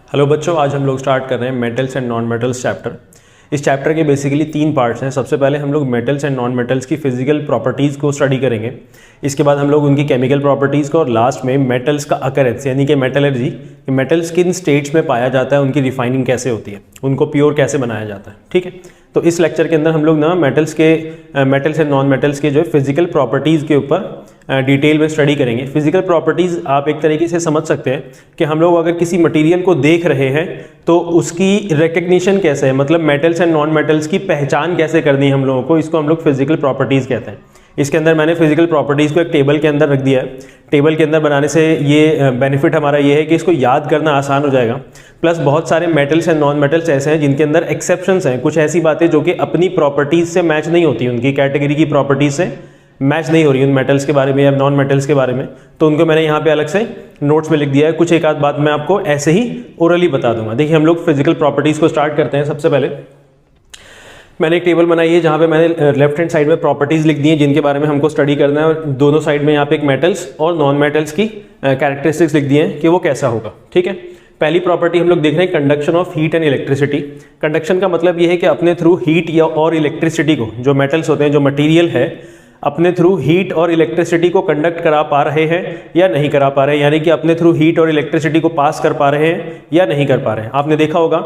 Hello बच्चों, आज हम लोग स्टार्ट कर रहे हैं metals and non metals chapter. इस चैप्टर के बेसिकली 3 पार्ट्स हैं। सबसे पहले हम लोग मेटल्स एंड नॉन मेटल्स की फिजिकल प्रॉपर्टीज़ को स्टडी करेंगे। इसके बाद हम लोग उनकी केमिकल प्रॉपर्टीज़ को, और लास्ट में मेटल्स का अकरेंस यानी कि मेटलर्जी, मेटल्स किन स्टेट्स में पाया जाता है, उनकी रिफाइनिंग कैसे होती है, उनको प्योर कैसे बनाया जाता है। ठीक है, तो इस लेक्चर के अंदर हम लोग ना मेटल्स एंड नॉन मेटल्स के जो है फिजिकल प्रॉपर्टीज़ के ऊपर डिटेल में स्टडी करेंगे। फिजिकल प्रॉपर्टीज़ आप एक तरीके से समझ सकते हैं कि हम लोग अगर किसी मटेरियल को देख रहे हैं तो उसकी रिकग्निशन कैसे है, मतलब मेटल्स एंड नॉन मेटल्स की पहचान कैसे करनी है हम लोगों को, इसको हम लोग फिजिकल प्रॉपर्टीज़ कहते हैं। इसके अंदर मैंने फिजिकल प्रॉपर्टीज़ को एक टेबल के अंदर रख दिया है। टेबल के अंदर बनाने से ये बेनिफिट हमारा ये है कि इसको याद करना आसान हो जाएगा। प्लस बहुत सारे मेटल्स एंड नॉन मेटल्स ऐसे हैं जिनके अंदर एक्सेप्शंस हैं, कुछ ऐसी बातें जो कि अपनी प्रॉपर्टीज़ से मैच नहीं होती, उनकी कैटेगरी की प्रॉपर्टीज़ से मैच नहीं हो रही उन मेटल्स के बारे में या नॉन मेटल्स के बारे में, तो उनको मैंने यहाँ पे अलग से नोट्स में लिख दिया है। कुछ एक आध बात मैं आपको ऐसे ही ओरली बता दूंगा। देखिए, हम लोग फिजिकल प्रॉपर्टीज़ को स्टार्ट करते हैं। सबसे पहले मैंने एक टेबल बनाई है जहाँ पे मैंने लेफ्ट हैंड साइड में प्रॉपर्टीज़ लिख दी हैं जिनके बारे में हमको स्टडी करना है, और दोनों साइड में यहाँ पे एक मेटल्स और नॉन मेटल्स की कैरेक्टरिस्टिक्स लिख दी हैं कि वो कैसा होगा। ठीक है, पहली प्रॉपर्टी हम लोग देख रहे हैं conduction of heat and electricity. Conduction का मतलब ये है कि अपने थ्रू हीट या और इलेक्ट्रिसिटी को, जो मेटल्स होते हैं, जो मटीरियल है, अपने थ्रू हीट और इलेक्ट्रिसिटी को कंडक्ट करा पा रहे हैं या नहीं करा पा रहे हैं, यानी कि अपने थ्रू हीट और इलेक्ट्रिसिटी को पास कर पा रहे हैं या नहीं कर पा रहे हैं। आपने देखा होगा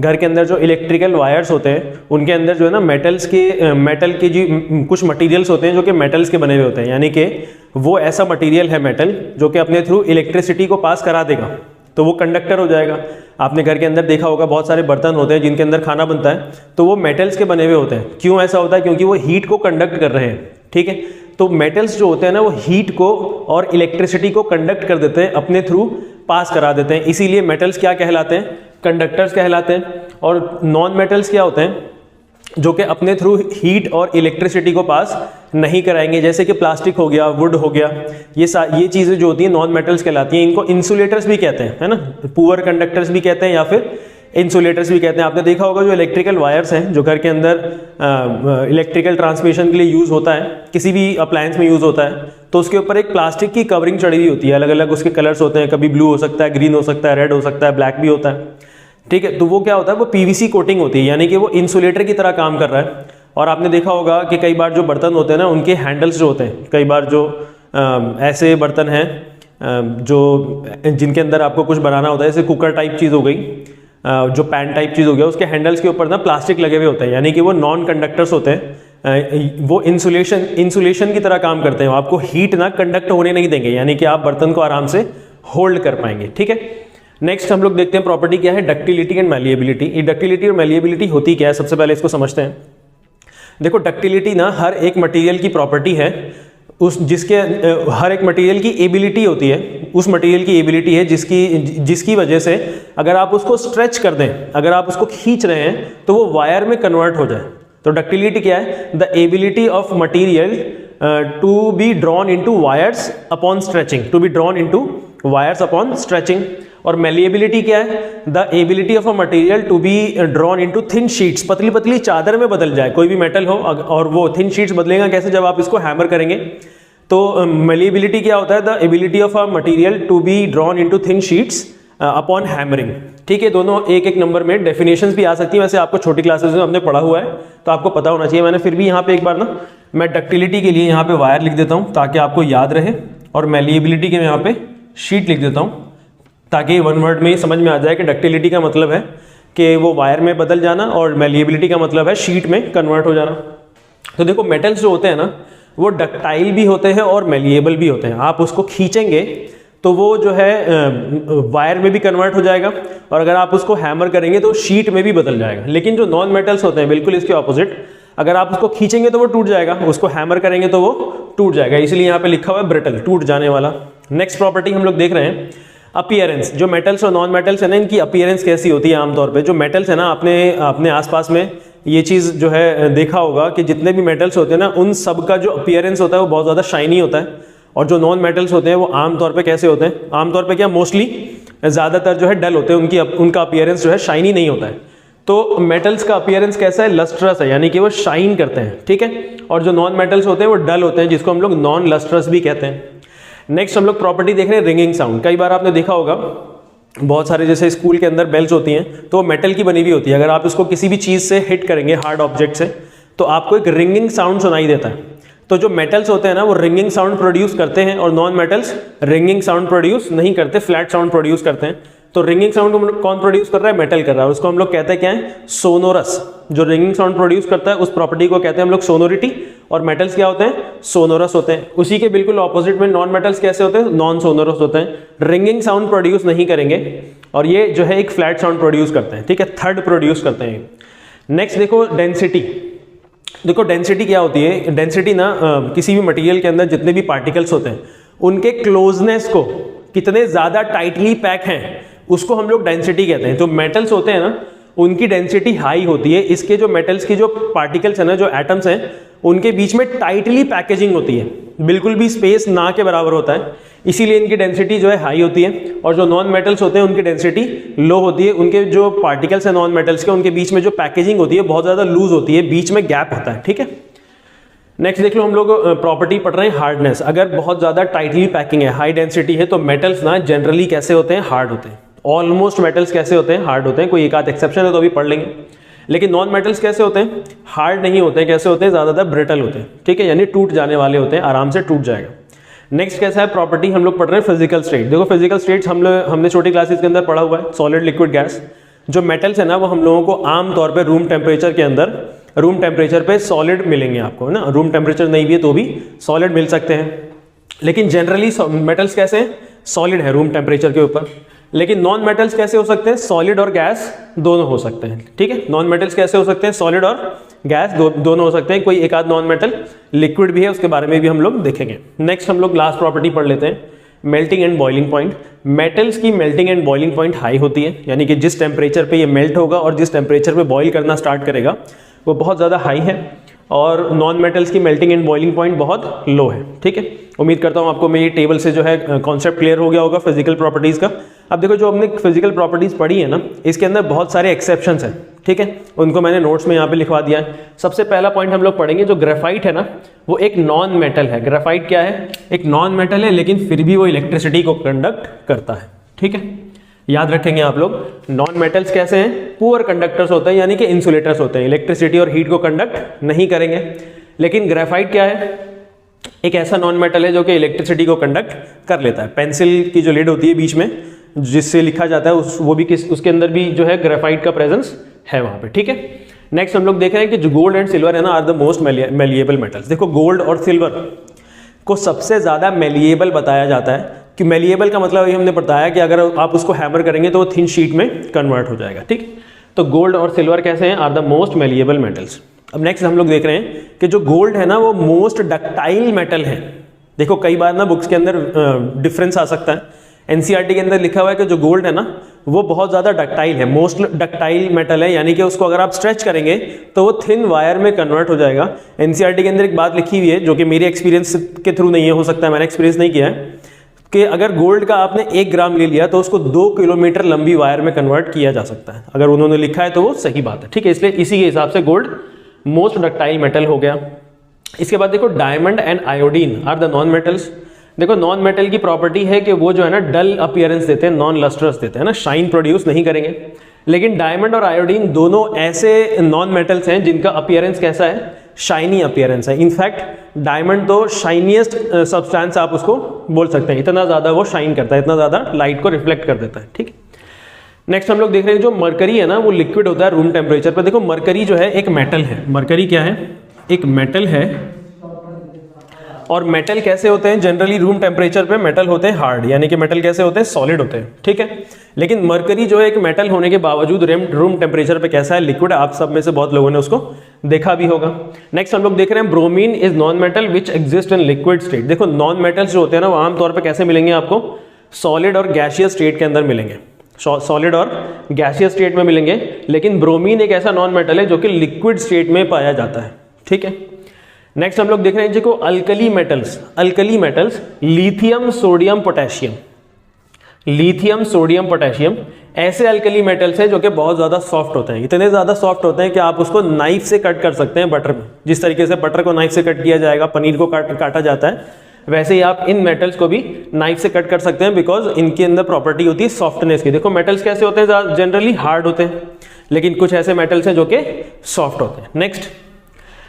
घर के अंदर जो इलेक्ट्रिकल वायर्स होते हैं उनके अंदर जो है ना मेटल के जो कुछ मटेरियल्स होते हैं जो कि मेटल्स के बने हुए होते हैं, यानी कि वो ऐसा मटेरियल है मेटल जो कि अपने थ्रू इलेक्ट्रिसिटी को पास करा देगा, तो वो कंडक्टर हो जाएगा। आपने घर के अंदर देखा होगा बहुत सारे बर्तन होते हैं जिनके अंदर खाना बनता है, तो वो मेटल्स के बने हुए होते हैं। क्यों ऐसा होता है? क्योंकि वो हीट को कंडक्ट कर रहे हैं। ठीक है, तो मेटल्स जो होते हैं ना वो हीट को और इलेक्ट्रिसिटी को कंडक्ट कर देते हैं, अपने थ्रू पास करा देते हैं, इसीलिए मेटल्स क्या कहलाते हैं? कंडक्टर्स कहलाते हैं। और नॉन मेटल्स क्या होते हैं? जो कि अपने थ्रू हीट और इलेक्ट्रिसिटी को पास नहीं कराएंगे, जैसे कि प्लास्टिक हो गया, वुड हो गया, ये चीज़ें जो होती हैं नॉन मेटल्स कहलाती हैं। इनको इंसुलेटर्स भी कहते हैं, है ना, पुअर कंडक्टर्स भी कहते हैं या फिर इंसुलेटर्स भी कहते हैं। आपने देखा होगा जो इलेक्ट्रिकल वायर्स हैं जो घर के अंदर इलेक्ट्रिकल ट्रांसमिशन के लिए यूज़ होता है, किसी भी अप्लायंस में यूज़ होता है, तो उसके ऊपर एक प्लास्टिक की कवरिंग चढ़ी हुई होती है। अलग अलग उसके कलर्स होते हैं, कभी ब्लू हो सकता है, ग्रीन हो सकता है, रेड हो सकता है, ब्लैक भी होता है। ठीक है, तो वो क्या होता है? वो पीवीसी कोटिंग होती है, यानी कि वो इंसुलेटर की तरह काम कर रहा है। और आपने देखा होगा कि कई बार जो बर्तन होते हैं ना उनके हैंडल्स जो होते हैं, कई बार जो ऐसे बर्तन हैं जो जिनके अंदर आपको कुछ बनाना होता है, जैसे कुकर टाइप चीज़ हो गई, जो पैन टाइप चीज़ हो गया, उसके हैंडल्स के ऊपर ना प्लास्टिक लगे हुए होते हैं, यानी कि वो नॉन कंडक्टर्स होते हैं। वो इंसुलेशन की तरह काम करते हैं, आपको हीट ना कंडक्ट होने नहीं देंगे, यानी कि आप बर्तन को आराम से होल्ड कर पाएंगे। ठीक है, नेक्स्ट हम लोग देखते हैं प्रॉपर्टी क्या है, डक्टिलिटी एंड मैलिएबिलिटी। ये डक्टिलिटी और मैलिएबिलिटी होती क्या है, सबसे पहले इसको समझते हैं। देखो, डक्टिलिटी ना हर एक मटेरियल की प्रॉपर्टी है, जिसके हर एक मटेरियल की एबिलिटी होती है, उस मटेरियल की एबिलिटी है जिसकी वजह से अगर आप उसको स्ट्रेच कर दें, अगर आप उसको खींच रहे हैं तो वो वायर में कन्वर्ट हो जाए। तो डक्टिलिटी क्या है? The ability of material to be drawn into wires upon stretching, to be drawn into wires upon stretching. और मैलिएबिलिटी क्या है? The ability of a material to be drawn into thin sheets, पतली पतली चादर में बदल जाए, कोई भी मेटल हो और वो थिन शीट्स बदलेगा कैसे? जब आप इसको हैमर करेंगे। तो मैलिएबिलिटी क्या होता है? The ability of a material to be drawn into thin sheets upon hammering. ठीक है, दोनों एक एक नंबर में डेफिनेशंस भी आ सकती है, वैसे आपको छोटी क्लासेस में हमने पढ़ा हुआ है तो आपको पता होना चाहिए। मैंने फिर भी यहाँ पे एक बार ना मैं डक्टिलिटी के लिए यहाँ पे वायर लिख देता हूँ ताकि आपको याद रहे, और मैलिएबिलिटी के यहाँ पे शीट लिख देता हूँ ताकि वन वर्ड में ही समझ में आ जाए कि डक्टिलिटी का मतलब है कि वो वायर में बदल जाना और मैलिएबिलिटी का मतलब है शीट में कन्वर्ट हो जाना। तो देखो, मेटल्स जो होते हैं ना वो डक्टाइल भी होते हैं और मैलिएबल भी होते हैं। आप उसको खींचेंगे तो वो जो है वायर में भी कन्वर्ट हो जाएगा, और अगर आप उसको हैमर करेंगे तो शीट में भी बदल जाएगा। लेकिन जो नॉन मेटल्स होते हैं बिल्कुल इसके ऑपोजिट, अगर आप उसको खींचेंगे तो वो टूट जाएगा, उसको हैमर करेंगे तो वो टूट जाएगा, इसलिए यहाँ पे लिखा हुआ है ब्रिटल, टूट जाने वाला। नेक्स्ट प्रॉपर्टी हम लोग देख रहे हैं अपीयरेंस। जो मेटल्स और नॉन मेटल्स है ना, इनकी अपीयरेंस कैसी होती है आमतौर पे? जो मेटल्स है ना, अपने आसपास में ये चीज़ जो है देखा होगा कि जितने भी मेटल्स होते हैं ना उन सब का जो अपीयरेंस होता है वो बहुत ज़्यादा शाइनी होता है, और जो नॉन मेटल्स होते हैं वो आमतौर पे कैसे होते हैं? आमतौर पे क्या, मोस्टली ज़्यादातर जो है डल होते हैं, उनका अपीयरेंस जो है शाइनी नहीं होता है। तो मेटल्स का अपीयरेंस कैसा है? लस्ट्रस है, यानी कि वो शाइन करते हैं। ठीक है, और जो नॉन मेटल्स होते हैं वो डल होते हैं, जिसको हम लोग नॉन लस्ट्रस भी कहते हैं। नेक्स्ट हम लोग प्रॉपर्टी देख रहे हैं रिंगिंग साउंड। कई बार आपने देखा होगा बहुत सारे जैसे स्कूल के अंदर बेल्स होती हैं तो वो मेटल की बनी हुई होती है, अगर आप इसको किसी भी चीज़ से हिट करेंगे हार्ड ऑब्जेक्ट से तो आपको एक रिंगिंग साउंड सुनाई देता है। तो जो मेटल्स होते हैं ना वो रिंगिंग साउंड प्रोड्यूस करते हैं और non metals ringing sound produce नहीं करते, फ्लैट साउंड प्रोड्यूस करते हैं। तो रिंगिंग साउंड कौन प्रोड्यूस कर रहा है? मेटल कर रहा है। उसको हम लोग कहते हैं क्या है? सोनोरस। जो रिंगिंग साउंड प्रोड्यूस करता है उस प्रॉपर्टी को कहते हैं हम लोग सोनोरिटी, और मेटल्स क्या होते हैं? सोनोरस होते हैं। उसी के बिल्कुल ऑपोजिट में नॉन मेटल्स कैसे होते हैं? नॉन सोनोरस होते हैं, रिंगिंग साउंड प्रोड्यूस नहीं करेंगे और ये जो है एक फ्लैट साउंड प्रोड्यूस करते हैं। ठीक है, थर्ड प्रोड्यूस करते हैं। नेक्स्ट देखो डेंसिटी। देखो डेंसिटी क्या होती है? डेंसिटी ना किसी भी मटेरियल के अंदर जितने भी पार्टिकल्स होते हैं उनके क्लोजनेस को, कितने ज़्यादा टाइटली पैक हैं, उसको हम लोग डेंसिटी कहते हैं। जो मेटल्स होते हैं ना उनकी डेंसिटी हाई होती है। इसके जो मेटल्स की जो पार्टिकल्स हैं ना, जो एटम्स हैं, उनके बीच में टाइटली पैकेजिंग होती है, बिल्कुल भी स्पेस ना के बराबर होता है, इसीलिए इनकी डेंसिटी जो है हाई होती है। और जो नॉन मेटल्स होते हैं उनकी डेंसिटी लो होती है। उनके जो पार्टिकल्स हैं नॉन मेटल्स के, उनके बीच में जो पैकेजिंग होती है बहुत ज़्यादा लूज होती है, बीच में गैप होता है। ठीक है, नेक्स्ट देख लो, हम लोग प्रॉपर्टी पढ़ रहे हैं हार्डनेस। अगर बहुत ज़्यादा टाइटली पैकिंग है, हाई डेंसिटी है, तो मेटल्स ना जनरली कैसे होते हैं? हार्ड होते हैं। ऑलमोस्ट मेटल्स कैसे होते हैं? हार्ड होते हैं। कोई एक आध एक्सेप्शन है तो अभी पढ़ लेंगे। लेकिन नॉन मेटल्स कैसे होते हैं? हार्ड नहीं होते हैं। कैसे होते हैं? ज़्यादातर ब्रिटल होते हैं। ठीक है, यानी टूट जाने वाले होते हैं, आराम से टूट जाएगा। नेक्स्ट कैसा है प्रॉपर्टी? हम लोग पढ़ रहे हैं फिजिकल स्टेट। देखो फिजिकल स्टेट्स हमने छोटी क्लासेस के अंदर पढ़ा हुआ है, सॉलिड, लिक्विड, गैस। जो मेटल्स है ना वो हम लोगों को आम तौर पे रूम टेम्परेचर के अंदर, रूम टेम्परेचर पे सॉलिड मिलेंगे आपको, है ना। रूम टेम्परेचर नहीं भी है तो भी सॉलिड मिल सकते हैं। लेकिन जनरली मेटल्स कैसे हैं? सॉलिड है रूम टेम्परेचर के ऊपर। लेकिन नॉन मेटल्स कैसे हो सकते हैं? सॉलिड और गैस दोनों हो सकते हैं। ठीक है, नॉन मेटल्स कैसे हो सकते हैं? सॉलिड और गैस दोनों हो सकते हैं। कोई एक आध नॉन मेटल लिक्विड भी है, उसके बारे में भी हम लोग देखेंगे। नेक्स्ट हम लोग लास्ट प्रॉपर्टी पढ़ लेते हैं, melting and boiling point. Metals की melting and boiling point high होती है, यानी कि जिस टेम्परेचर पे ये मेल्ट होगा और जिस टेम्परेचर पे बॉईल करना स्टार्ट करेगा वो बहुत ज़्यादा हाई है। और नॉन मेटल्स की मेल्टिंग एंड बॉइलिंग पॉइंट बहुत लो है। ठीक है, उम्मीद करता हूँ आपको मेरी टेबल से जो है कॉन्सेप्ट क्लियर हो गया होगा फिजिकल प्रॉपर्टीज़ का। अब देखो जो हमने फिजिकल प्रॉपर्टीज़ पढ़ी है ना, इसके अंदर बहुत सारे एक्सेप्शंस हैं। ठीक है, उनको मैंने नोट्स में यहाँ पे लिखवा दिया है। सबसे पहला पॉइंट हम लोग पढ़ेंगे, जो ग्रेफाइट है ना वो एक नॉन मेटल है। ग्रेफाइट क्या है? एक नॉन मेटल है, लेकिन फिर भी वो इलेक्ट्रिसिटी को कंडक्ट करता है। ठीक है, याद रखेंगे आप लोग। नॉन मेटल्स कैसे हैं? पुअर कंडक्टर्स होते हैं, यानी कि इंसुलेटर्स होते हैं, इलेक्ट्रिसिटी और हीट को कंडक्ट नहीं करेंगे। लेकिन ग्रेफाइट क्या है? एक ऐसा नॉन मेटल है जो कि इलेक्ट्रिसिटी को कंडक्ट कर लेता है। पेंसिल की जो लिड होती है बीच में जिससे लिखा जाता है वो भी उसके अंदर भी जो है ग्रेफाइट का प्रेजेंस है वहाँ पे। ठीक है, नेक्स्ट हम लोग देख रहे हैं कि जो गोल्ड एंड सिल्वर है ना are the most malleable metals. देखो गोल्ड और सिल्वर को सबसे ज़्यादा मेलिएबल बताया जाता है। कि मेलिएबल का मतलब ये हमने बताया कि अगर आप उसको हैमर करेंगे तो वो थिन शीट में कन्वर्ट हो जाएगा। ठीक, तो गोल्ड और सिल्वर कैसे हैं? Are the most malleable metals. अब नेक्स्ट हम लोग देख रहे हैं कि जो गोल्ड है ना वो मोस्ट डक्टाइल मेटल है। देखो कई बार ना बुक्स के अंदर डिफरेंस आ सकता है। एनसीईआरटी के अंदर लिखा हुआ है कि जो गोल्ड है ना वो बहुत ज़्यादा डक्टाइल है, मोस्ट डक्टाइल मेटल है, यानी कि उसको अगर आप स्ट्रेच करेंगे तो वो थिन वायर में कन्वर्ट हो जाएगा। एनसीईआरटी के अंदर एक बात लिखी हुई है जो कि मेरे एक्सपीरियंस के थ्रू नहीं है, हो सकता है मैंने एक्सपीरियंस नहीं किया है, कि अगर गोल्ड का आपने 1 ग्राम ले लिया तो उसको 2 किलोमीटर लंबी वायर में कन्वर्ट किया जा सकता है। अगर उन्होंने लिखा है तो वो सही बात है। ठीक है, इसलिए इसी के हिसाब से गोल्ड मोस्ट डक्टाइल मेटल हो गया। इसके बाद देखो diamond and iodine are the non metals. देखो नॉन मेटल की प्रॉपर्टी है कि वो जो है ना डल अपीयरेंस देते हैं, नॉन लस्ट्रस देते हैं ना, शाइन प्रोड्यूस नहीं करेंगे। लेकिन डायमंड और आयोडीन दोनों ऐसे नॉन मेटल्स हैं जिनका अपीयरेंस कैसा है? शाइनी अपीयरेंस है। इनफैक्ट डायमंड तो शाइनीएस्ट सब्सटेंस आप उसको बोल सकते हैं, इतना ज़्यादा वो शाइन करता है, इतना ज़्यादा लाइट को रिफ्लेक्ट कर देता है। ठीक, नेक्स्ट हम लोग देख रहे हैं जो मरकरी है ना वो लिक्विड होता है रूम टेम्परेचर पर। देखो मरकरी जो है एक मेटल है। मरकरी क्या है? एक मेटल है। और मेटल कैसे होते हैं? जनरली रूम टेम्परेचर पे मेटल होते हैं हार्ड, यानी कि मेटल कैसे होते हैं? सॉलिड होते हैं। ठीक है, लेकिन मरकरी जो है एक मेटल होने के बावजूद रूम टेम्परेचर पे कैसा है? लिक्विड। आप सब में से बहुत लोगों ने उसको देखा भी होगा। नेक्स्ट हम लोग देख रहे हैं bromine is non metal which exist in liquid state. देखो नॉन मेटल्स जो होते हैं ना वो आमतौर पर कैसे मिलेंगे आपको? सॉलिड और गैसियस स्टेट के अंदर मिलेंगे, सॉलिड और गैसियस स्टेट में मिलेंगे। लेकिन ब्रोमीन एक ऐसा नॉन मेटल है जो कि लिक्विड स्टेट में पाया जाता है। ठीक है, नेक्स्ट हम लोग देख रहे हैं जिसको alkali metals. Alkali metals lithium, sodium, potassium. Lithium, sodium, potassium ऐसे अल्कली मेटल्स हैं जो कि बहुत ज़्यादा सॉफ्ट होते हैं। इतने ज़्यादा सॉफ्ट होते हैं कि आप उसको नाइफ से कट कर सकते हैं बटर में। जिस तरीके से बटर को नाइफ से कट किया जाएगा, पनीर को काटा जाता है, वैसे ही आप इन मेटल्स को भी नाइफ से कट कर सकते हैं, बिकॉज इनके अंदर प्रॉपर्टी होती है सॉफ्टनेस की। देखो मेटल्स कैसे होते हैं, जनरली हार्ड होते हैं, लेकिन कुछ ऐसे मेटल्स हैं जो कि सॉफ्ट होते हैं। नेक्स्ट,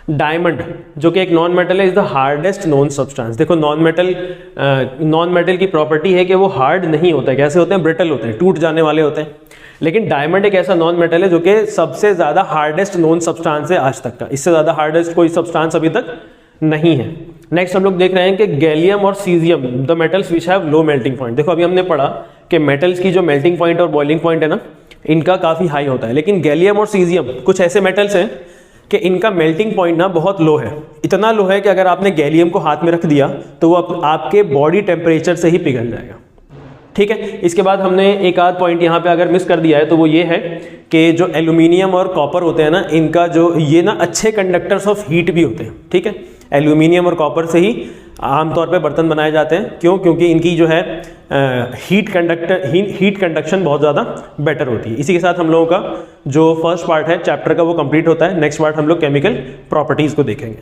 डायमंड जो कि एक नॉन मेटल है, is the hardest known substance. देखो नॉन मेटल की प्रॉपर्टी है कि वो हार्ड नहीं होता है। कैसे होते हैं, ब्रिटल होते हैं, टूट जाने वाले होते हैं। लेकिन डायमंड एक ऐसा नॉन मेटल है जो कि सबसे ज्यादा हार्डेस्ट नोन सब्सटेंस है आज तक का। इससे ज्यादा हार्डेस्ट कोई सब्सटेंस अभी तक नहीं है। नेक्स्ट हम लोग देख रहे हैं कि गैलियम और caesium, the metals which have low melting point. देखो अभी हमने पढ़ा कि मेटल्स की जो मेल्टिंग पॉइंट और बॉइलिंग पॉइंट है ना, इनका काफी हाई होता है, लेकिन गैलियम और सीजियम कुछ ऐसे मेटल्स हैं कि इनका मेल्टिंग पॉइंट ना बहुत लो है। इतना लो है कि अगर आपने गैलियम को हाथ में रख दिया तो वो आपके बॉडी टेम्परेचर से ही पिघल जाएगा। ठीक है, इसके बाद हमने एक आध पॉइंट यहाँ पे अगर मिस कर दिया है तो वो ये है कि जो एल्यूमिनियम और कॉपर होते हैं ना, इनका जो ये ना अच्छे कंडक्टर्स ऑफ हीट भी होते हैं। ठीक है, एल्यूमिनियम और कॉपर से ही आमतौर पे बर्तन बनाए जाते हैं। क्यों? क्योंकि इनकी जो है हीट कंडक्शन बहुत ज़्यादा बेटर होती है। इसी के साथ हम लोगों का जो फर्स्ट पार्ट है चैप्टर का वो कंप्लीट होता है। नेक्स्ट पार्ट हम लोग केमिकल प्रॉपर्टीज़ को देखेंगे।